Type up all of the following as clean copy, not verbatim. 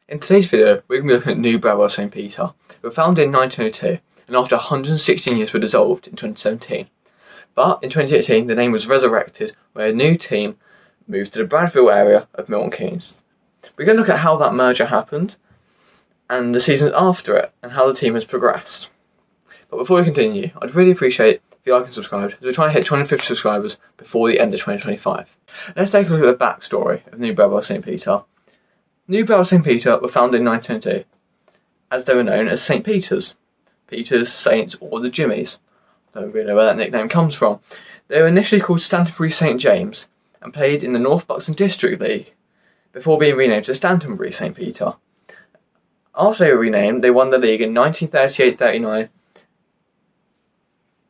In today's video, we're going to be looking at New Bradwell St Peter. They were founded in 1902 and after 116 years were dissolved in 2017. But in 2018, the name was resurrected where a new team moved to the Bradwell area of Milton Keynes. We're going to look at how that merger happened and the seasons after it and how the team has progressed. But before we continue, I'd really appreciate if you like and subscribe as we're trying to hit 250 subscribers before the end of 2025. Let's take a look at the backstory of New Bradwell St Peter. New Bradwell St Peter were founded in 1902 as they were known as St Peter's. Peters, Saints or the Jimmies. Don't really know where that nickname comes from. They were initially called Stantonbury St James and played in the North Buxton District League before being renamed to Stantonbury St Peter. After they were renamed, they won the league in 1938-39.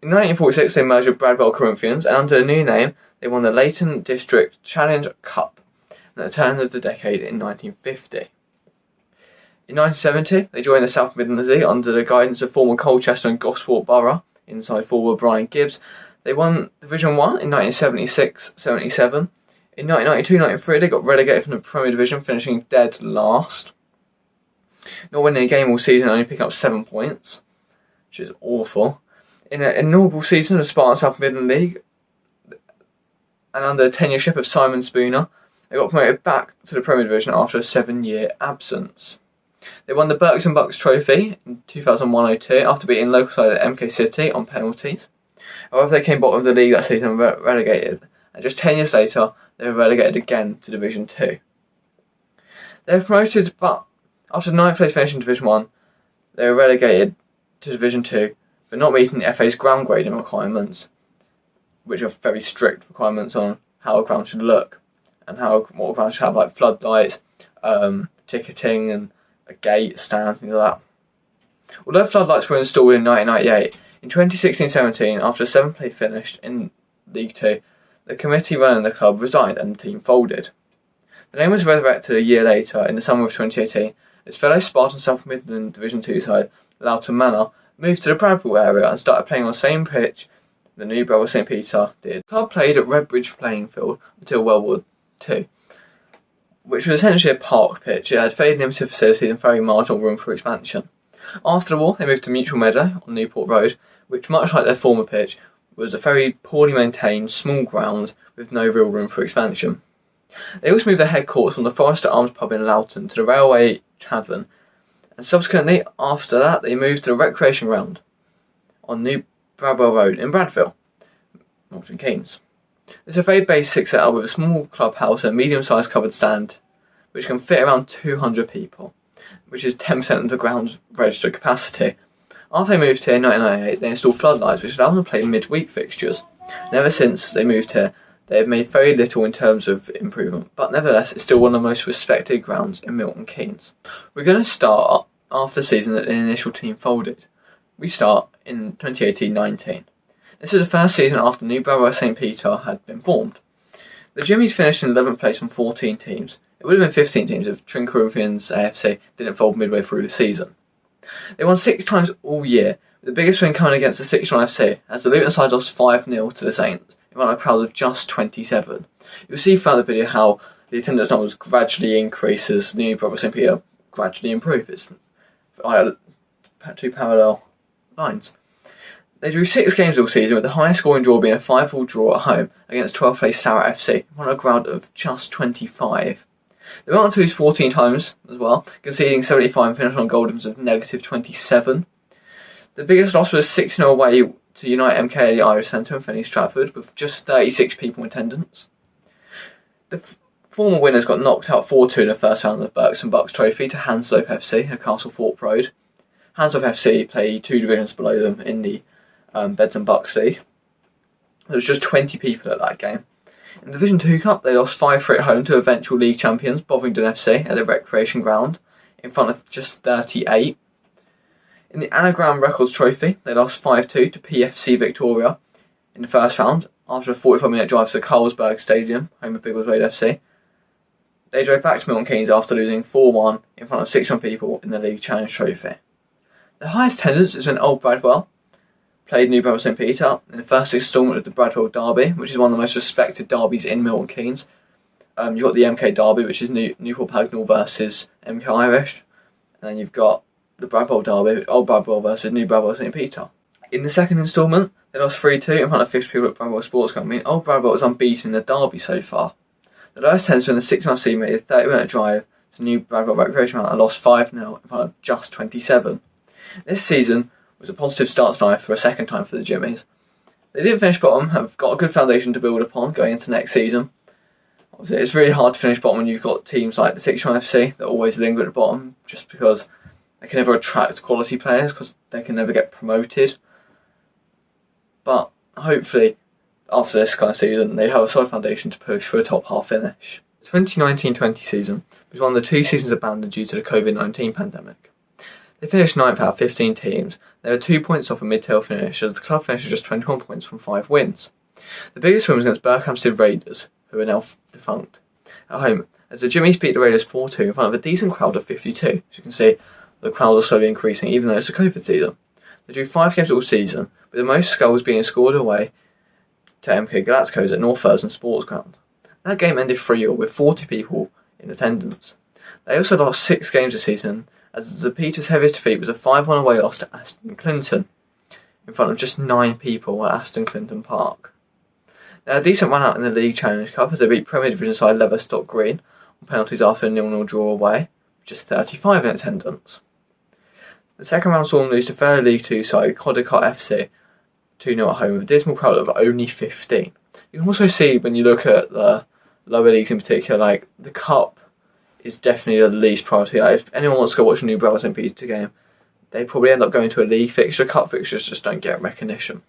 In 1946 they merged with Bradwell Corinthians and under a new name they won the Leighton District Challenge Cup at the turn of the decade in 1950. In 1970 they joined the South Midlands League under the guidance of former Colchester and Gosport Borough inside forward Brian Gibbs. They won Division 1 in 1976-77. In 1992-93 they got relegated from the Premier Division, finishing dead last. Not winning a game all season, only picking up 7 points, which is awful. In an inaugural season of the Spartan South Midland League, and under the tenureship of Simon Spooner, they got promoted back to the Premier Division after a 7-year absence. They won the Berks and Bucks Trophy in 2001-02 after beating local side at MK City on penalties. However, they came bottom of the league that season and were relegated, and just 10 years later they were relegated again to Division 2. They were promoted, but after 9th place finish in Division 1, they were relegated to Division 2 for not meeting the FA's ground grading requirements, which are very strict requirements on how a ground should look and what a ground should have, like floodlights, ticketing and a gate, stand, things like that. Although floodlights were installed in 1998, in 2016-17, after a 7th place finish in League 2, the committee running the club resigned and the team folded. The name was resurrected a year later in the summer of 2018 as fellow Spartan South Midland Division 2 side Loughton Manor moved to the Bradwell area and started playing on the same pitch the New Bradwell St Peter did. The club played at Redbridge playing field until World War II, which was essentially a park pitch. It had fairly limited facilities and very marginal room for expansion. After the war, they moved to Mutual Meadow on Newport Road, which, much like their former pitch, was a very poorly maintained, small ground with no real room for expansion. They also moved their headquarters from the Forester Arms pub in Loughton to the Railway Tavern, and subsequently, after that, they moved to the recreation ground on New Bradwell Road in Bradwell, Milton Keynes. It's a very basic setup with a small clubhouse and a medium-sized covered stand, which can fit around 200 people, which is 10% of the ground's registered capacity. After they moved here in 1998, they installed floodlights, which allowed them to play midweek fixtures. And ever since they moved here, they have made very little in terms of improvement, but nevertheless, it's still one of the most respected grounds in Milton Keynes. We're going to start after the season that the initial team folded. We start in 2018-19. This is the first season after New Bradwell St Peter had been formed. The Jimmies finished in 11th place from 14 teams. It would have been 15 teams if Tring Corinthians AFC didn't fold midway through the season. They won 6 times all year, with the biggest win coming against the 6-1 FC, as the Luton side lost 5-0 to the Saints in front of a crowd of just 27. You'll see throughout the video how the attendance numbers gradually increase as New Bradwell St Peter gradually improve. It's two parallel lines. They drew 6 games all season, with the highest scoring draw being a 5-5 draw at home against 12th place Sarah FC on a crowd of just 25. They went on to lose 14 times as well, conceding 75 and finishing on goal difference of -27. The biggest loss was 6-0 away to Unite MK at the Irish Centre in Fenny Stratford, with just 36 people in attendance. The former winners got knocked out 4-2 in the first round of the Berks and Bucks Trophy to Hanslope FC at Castlethorpe Road. Hanslope FC play 2 divisions below them in the Beds and Bucks League. There was just 20 people at that game. In the Division 2 Cup, they lost 5-3 at home to eventual league champions Bovingdon FC at the Recreation Ground in front of just 38. In the Anagram Records Trophy, they lost 5-2 to PFC Victoria in the first round after a 45-minute drive to Carlsberg Stadium, home of Biggleswade FC. They drove back to Milton Keynes after losing 4-1 in front of 600 people in the League Challenge Trophy. The highest attendance is when Old Bradwell played New Bradwell St Peter in the first instalment of the Bradwell Derby, which is one of the most respected derbies in Milton Keynes. You've got the MK Derby, which is Newport Pagnell versus MK Irish. And then you've got the Bradwell Derby, Old Bradwell versus New Bradwell St Peter. In the second instalment, they lost 3-2 in front of 50 people at Bradwell Sports Ground. I mean, Old Bradwell was unbeaten in the derby so far. The lowest tens in the 6-round seed made a 30-minute drive to New Bradwell Recreation Ground and lost 5-0 in front of just 27. This season was a positive start to life for a second time for the Jimmies. They didn't finish bottom, have got a good foundation to build upon going into next season. Obviously, it's really hard to finish bottom when you've got teams like the 6-round FC that always linger at the bottom just because they can never attract quality players because they can never get promoted. But hopefully, after this kind of season, they have a solid foundation to push for a top half finish. The 2019-20 season was one of the 2 seasons abandoned due to the COVID-19 pandemic. They finished 9th out of 15 teams. They were 2 points off a mid-table finish as the club finished with just 21 points from 5 wins. The biggest win was against Berkhamsted Raiders, who are now defunct, at home, as the Jimmies beat the Raiders 4-2 in front of a decent crowd of 52. As you can see, the crowd is slowly increasing even though it's a COVID season. They drew 5 games all season, with the most goals being scored away to MK Galatzco's at North Thurston Sports Ground. That game ended 3-0 with 40 people in attendance. They also lost 6 games this season, as the Peters' heaviest defeat was a 5-1 away loss to Aston Clinton, in front of just 9 people at Aston Clinton Park. They had a decent run out in the League Challenge Cup as they beat Premier Division side Leverstock Green on penalties after a 0-0 draw away, with just 35 in attendance. The second round saw them lose to fellow League 2 side Codicott FC 2-0 at home with a dismal crowd of only 15. You can also see when you look at the lower leagues in particular, like the Cup is definitely the least priority. Like, if anyone wants to go watch a New Bradwell St Peter game, they probably end up going to a league fixture. Cup fixtures just don't get recognition.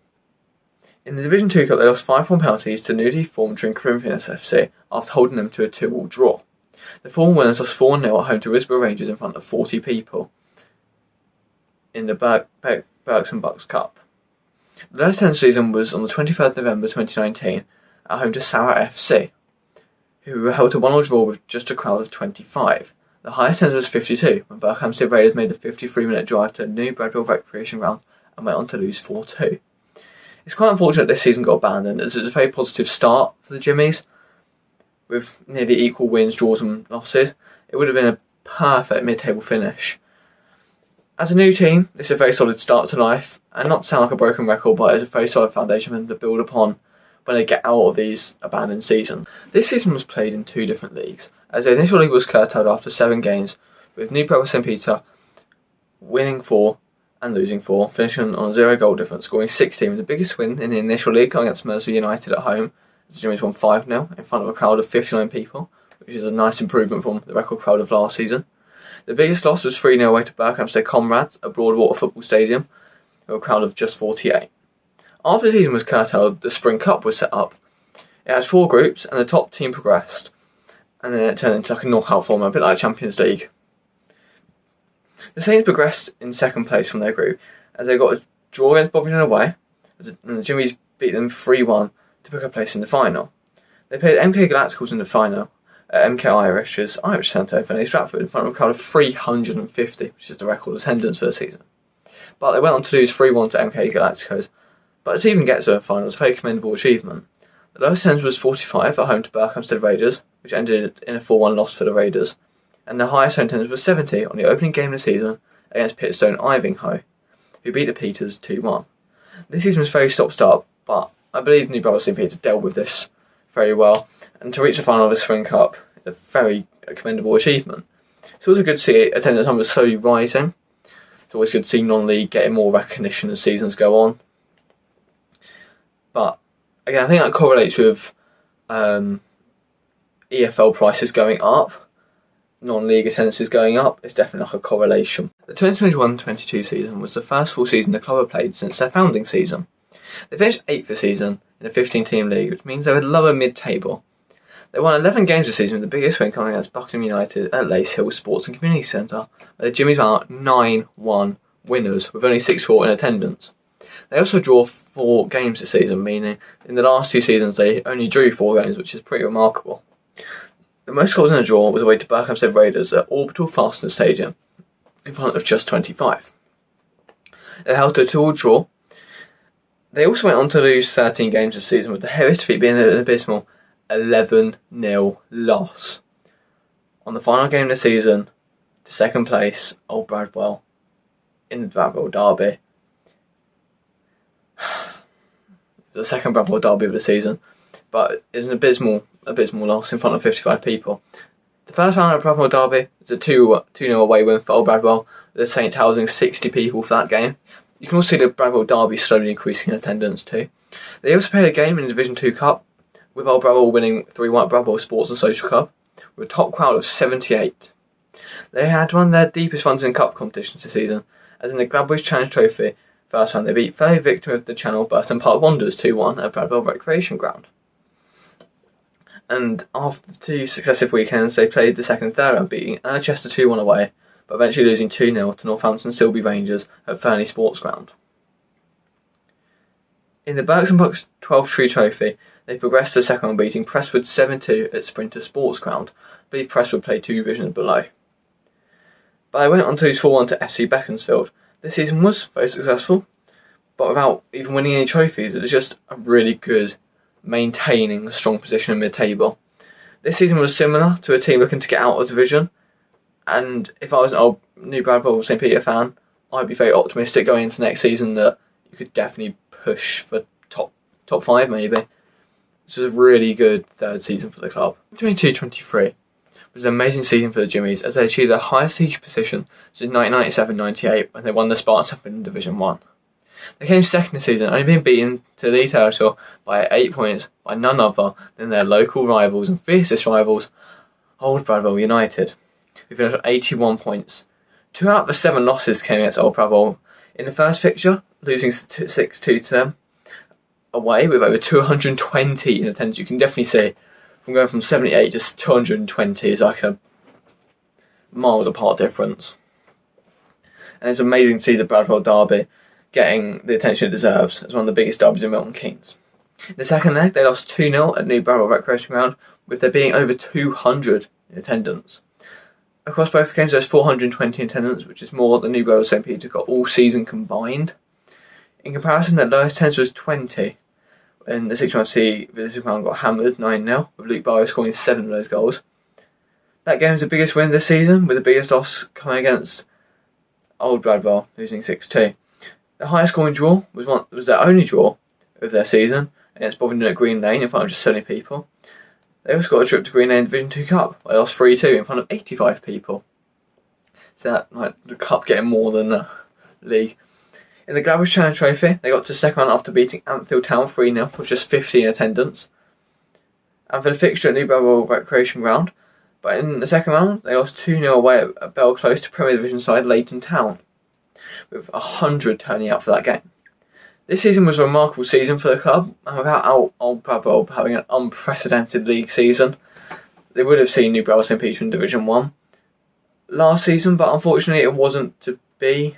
In the Division 2 Cup, they lost 5-1 penalties to newly formed Trin Corinthians FC after holding them to a 2-2 draw. The former winners lost 4-0 at home to Risborough Rangers in front of 40 people in the Berks and Bucks Cup. The last 10th season was on the 23rd of November 2019 at home to Sarah FC, who were held to 1-1 draw with just a crowd of 25. The highest tens was 52 when Berkhamsted Raiders made the 53-minute drive to New Bradwell Recreation Ground and went on to lose 4-2. It's quite unfortunate this season got abandoned as it was a very positive start for the Jimmies, with nearly equal wins, draws and losses. It would have been a perfect mid-table finish. As a new team, this is a very solid start to life, and not to sound like a broken record, but it's a very solid foundation for them to build upon when they get out of these abandoned seasons. This season was played in 2 different leagues, as the initial league was curtailed after 7 games, with New Bradwell St Peter winning 4 and losing 4, finishing on a 0-goal difference, scoring 16, the biggest win in the initial league against Mercer United at home, as the Jimmies won 5-0 in front of a crowd of 59 people, which is a nice improvement from the record crowd of last season. The biggest loss was 3-0 away to Berkhamsted Comrades at Broadwater Football Stadium, with a crowd of just 48. After the season was curtailed, the Spring Cup was set up. It had 4 groups, and the top team progressed, and then it turned into like a knockout format, a bit like Champions League. The Saints progressed in second place from their group, as they got a draw against Bovington away, and the Jimmies beat them 3-1 to pick a place in the final. They played MK Galacticals in the final at MK Irish's Irish Centre in Fenley Stratford in front of a crowd of 350, which is the record attendance for the season. But they went on to lose 3-1 to MK Galacticos. But to even get to the final was a very commendable achievement. The lowest tens was 45 at home to Berkhamsted Raiders, which ended in a 4-1 loss for the Raiders, and the highest home tens was 70 on the opening game of the season against Pitstone Ivinghoe, who beat the Peters 2-1. This season was very stop-start, but I believe New Bradwell St Peter dealt with this very well, and to reach the final of the Spring Cup is a very commendable achievement. It's also good to see attendance numbers slowly rising. It's always good to see non-league getting more recognition as seasons go on. But again, I think that correlates with EFL prices going up, non-league attendances going up. It's definitely like a correlation. The 2021-22 season was the first full season the club have played since their founding season. They finished 8th this season in a 15-team league, which means they were lower mid-table. They won 11 games this season, with the biggest win coming against Buckingham United at Lace Hill Sports and Community Centre, where the Jimmies are 9-1 winners, with only 6-4 in attendance. They also draw 4 games this season, meaning in the last 2 seasons they only drew 4 games, which is pretty remarkable. The most goals in a draw was away to Berkhamsted Raiders at Orbital Fastener Stadium, in front of just 25. They held to a 2-2 draw. They also went on to lose 13 games this season, with the heaviest defeat being an abysmal 11-0 loss. On the final game of the season, to second place, Old Bradwell, in the Bradwell derby. The second Bradwell derby of the season, but it was an abysmal loss in front of 55 people. The first round of Bradwell derby was a 2-0 away win for Old Bradwell, with the Saints housing 60 people for that game. You can also see the Bradwell derby slowly increasing in attendance too. They also played a game in the Division 2 Cup, with Old Bradwell winning 3-1 at Bradwell Sports and Social Club, with a top crowd of 78. They had one of their deepest runs in cup competitions this season, as in the Gladwich Challenge Trophy first round they beat fellow victim of the Channel Burton Park Wanderers 2-1 at Bradwell Recreation Ground. And after 2 successive weekends, they played the second and third round, beating Chester 2-1 away, but eventually losing 2-0 to Northampton Silby Rangers at Fernley Sports Ground. In the Berks and Bucks 12th Tree Trophy, they progressed to the second round, beating Prestwood 7-2 at Sprinter Sports Ground. I believe Prestwood played 2 divisions below. But they went on to lose 4-1 to FC Beaconsfield. This season was very successful, but without even winning any trophies, it was just a really good maintaining a strong position in mid-table. This season was similar to a team looking to get out of division, and if I was an old New Bradwell St Peter fan, I'd be very optimistic going into next season that you could definitely push for top 5 maybe. This was a really good third season for the club. 22-23 was an amazing season for the Jimmies, as they achieved their highest league position since 1997-98 when they won the Spartans Cup in Division 1. They came second this season, only being beaten to the league territory by 8 points by none other than their local rivals and fiercest rivals, Old Bradwell United, who finished on 81 points. 2 out of the 7 losses came against Old Bradwell in the first fixture, losing 6-2 to them away with over 220 in attendance. You can definitely see from going from 78 to 220 is like a miles apart difference. And it's amazing to see the Bradwell derby getting the attention it deserves as one of the biggest derbies in Milton Keynes. In the second leg, they lost 2-0 at New Bradwell Recreation Ground, with there being over 200 in attendance. Across both games, there's 420 in attendance, which is more than New Bradwell St Peter got all season combined. In comparison, their lowest attendance was 20, and the 6-1 FC visiting ground got hammered 9-0, with Luke Barrow scoring 7 of those goals. That game was the biggest win this season, with the biggest loss coming against Old Bradwell, losing 6-2. The highest scoring draw was their only draw of their season against Bovingdon at Green Lane in front of just 70 people. They also got a trip to Green Lane Division 2 Cup, where they lost 3-2 in front of 85 people. So that, the cup getting more than the league. In the Gladwich Challenge Trophy, they got to second round after beating Anfield Town 3-0 with just 50 in attendance. And for the fixture at New Bradwell Recreation Ground, but in the second round, they lost 2-0 away at Bell Close to Premier Division side Leighton Town, with 100 turning out for that game. This season was a remarkable season for the club, and without Old Bradwell having an unprecedented league season, they would have seen New Bradwell St Peter in Division 1 last season, but unfortunately it wasn't to be.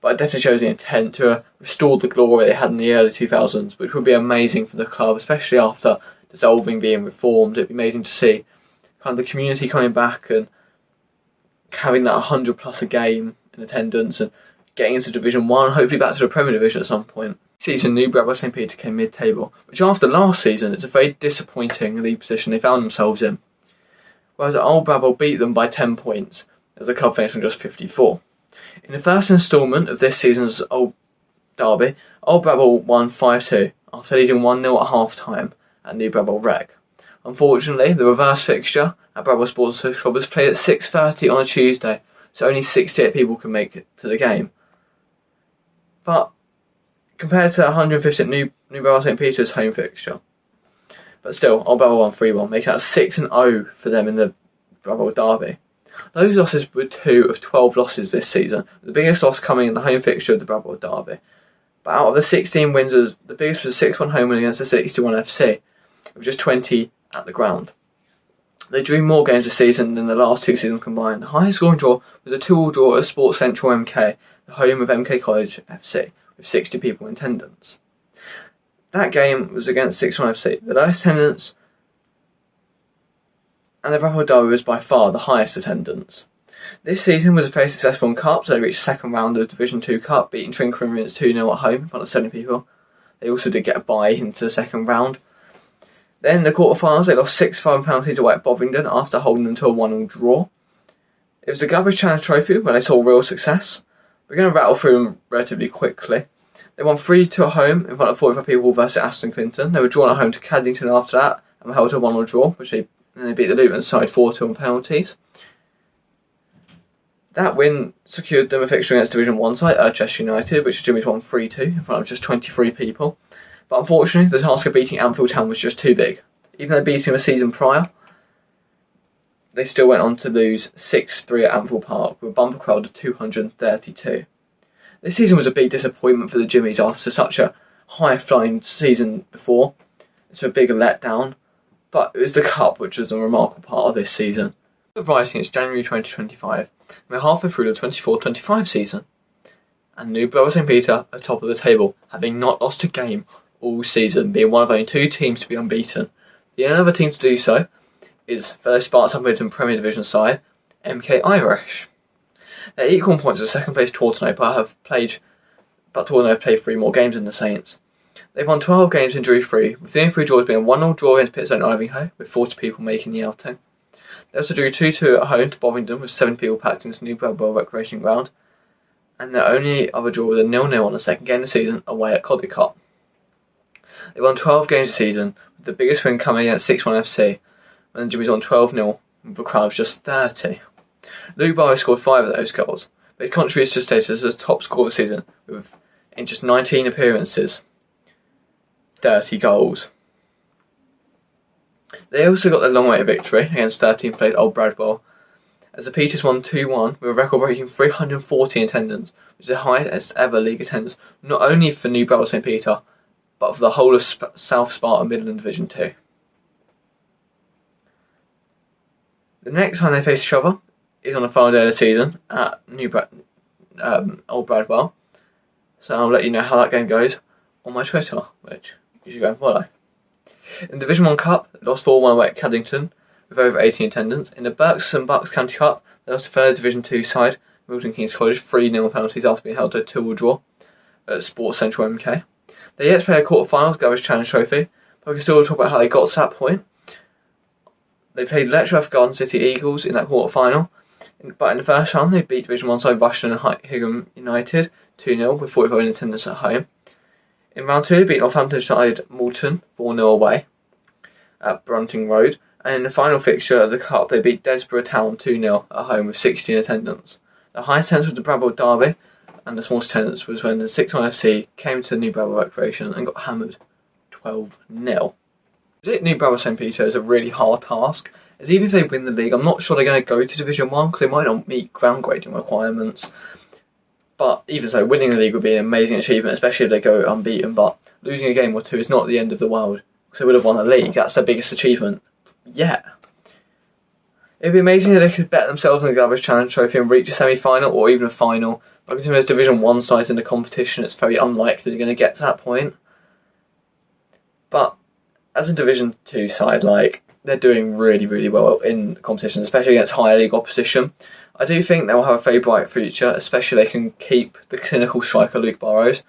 But it definitely shows the intent to restore the glory they had in the early 2000s, which would be amazing for the club, especially after dissolving, being reformed. It'd be amazing to see kind of the community coming back and having that 100 plus a game in attendance and getting into Division 1, hopefully back to the Premier Division at some point. This season, New Bradwell St Peter came mid-table, which after last season, it's a very disappointing league position they found themselves in. Whereas Old Bradwell beat them by 10 points, as the club finished on just 54. In the first instalment of this season's Old Derby, Old Bradwell won 5-2 after leading 1-0 at half-time at New Bradwell Rec. Unfortunately, the reverse fixture at Bradwell Sports Social Club was played at 6:30 on a Tuesday, so only 68 people can make it to the game. But compared to 150 at New Bradwell St Peter's home fixture. But still, Old Bradwell won 3-1, making that 6-0 for them in the Bradwell Derby. Those losses were 2 of 12 losses this season, the biggest loss coming in the home fixture of the Bradwell Derby. But out of the 16 wins, the biggest was a 6-1 home win against the 61 FC, with just 20 at the ground. They drew more games this season than the last 2 seasons combined. The highest scoring draw was a 2-2 draw at Sports Central MK, the home of MK College FC, with 60 people in attendance. That game was against 61 FC, the lowest attendance, and the Bradwell Derby was by far the highest attendance. This season was very successful in Cup, so they reached the second round of Division 2 Cup, beating Trinca and Rince 2-0 at home in front of 70 people. They also did get a bye into the second round. Then in the quarterfinals, they lost 6-5 penalties away at Bovingdon after holding them to a 1-1 draw. It was the Glabrish Challenge Trophy where they saw real success. We're going to rattle through them relatively quickly. They won 3-2 at home in front of 45 people versus Aston Clinton. They were drawn at home to Caddington after that and were held to a 1-1 draw, which they beat the Luton side 4-2 on penalties. That win secured them a fixture against Division 1 side, Chester United, which the Jimmies won 3-2 in front of just 23 people. But unfortunately, the task of beating Anfield Town was just too big. Even though beating them a season prior, they still went on to lose 6-3 at Anfield Park with a bumper crowd of 232. This season was a big disappointment for the Jimmies after such a high-flying season before. It's a big letdown, but it was the Cup which was the remarkable part of this season. We're writing it's January 2025, and we're halfway through the 24-25 season. And New Bradwell St Peter are top of the table, having not lost a game all season, being one of only 2 teams to be unbeaten. The only other team to do so is fellow Sparks Unbeaten Premier Division side, MK Irish. They're equal in points as second place Tortenay, but Tortenay have played 3 more games than the Saints. They've won 12 games and drew 3, with the only 3 draws being a 1-0 draw against Pittsburgh and Ivanhoe, with 40 people making the outing. They also drew 2-2 at home to Bovingdon, with 7 people packed into New Bradwell Recreation Ground, and their only other draw was a 0-0 on the second game of the season away at Codicott. They won 12 games this season, with the biggest win coming against 6-1 FC, when the Jimmies won 12-0, with a crowd of just 30. Luke Barrow scored 5 of those goals, but he contributes to status as top scorer of the season, with, in just 19 appearances, 30 goals. They also got their long-awaited victory against 13th place Old Bradwell, as the Peters won 2-1 with a record-breaking 340 in attendance, which is the highest ever league attendance, not only for New Bradwell St Peter, but for the whole of South Sparta Midland Division 2. The next time they face each other is on the final day of the season at Old Bradwell. So I'll let you know how that game goes on my Twitter, which you should go and follow. In the Division 1 Cup, they lost 4-1 away at Caddington with over 18 attendance. In the Berks and Bucks County Cup, they lost to 3rd Division 2 side, Milton Keynes College, 3-0 penalties after being held to a 2-2 draw at Sports Central MK. They yet to play a quarter-finals, Glabrish Challenge Trophy, but we can still talk about how they got to that point. They played Letchworth Garden City Eagles in that quarter-final, but in the first round they beat Division 1 side Rushden and Higham United 2-0 with 45 in attendance at home. In round 2 they beat Northampton side Moulton 4-0 away at Brunting Road, and in the final fixture of the Cup they beat Desborough Town 2-0 at home with 60 in attendance. The highest attendance was the Bradwell Derby, and the smallest attendance was when the 6-1 FC came to New Bradwell Recreation and got hammered 12-0. New Bradwell St Peter is a really hard task, as even if they win the league, I'm not sure they're going to go to Division 1 because they might not meet ground grading requirements. But even so, winning the league would be an amazing achievement, especially if they go unbeaten. But losing a game or 2 is not the end of the world, because they would have won the league. That's their biggest achievement yet. It would be amazing if they could bet themselves on the Glabrish Challenge Trophy and reach a semi-final or even a final. But considering there's Division 1 sides in the competition, it's very unlikely they're going to get to that point. But as a Division 2 side, they're doing really, really well in competition, especially against higher league opposition. I do think they'll have a very bright future, especially if they can keep the clinical striker Luke Burrows.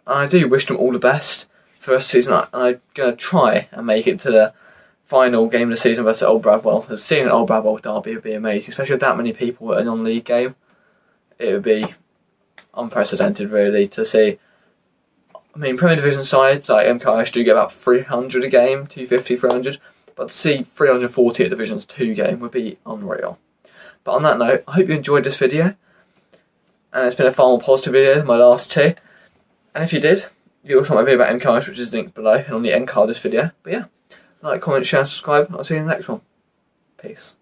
And I do wish them all the best for this season. I'm going to try and make it to the final game of the season versus Old Bradwell. As seeing an Old Bradwell derby would be amazing, especially with that many people at a non-league game. It would be unprecedented, really, to see. I mean, Premier Division sides like MKIsh do get about 300 a game, 250, 300. But to see 340 at Divisions 2 game would be unreal. But on that note, I hope you enjoyed this video. And it's been a far more positive video than my last 2. And if you did, you also want my video about MKIsh, which is linked below and on the end card of this video. But yeah, like, comment, share, and subscribe. I'll see you in the next one. Peace.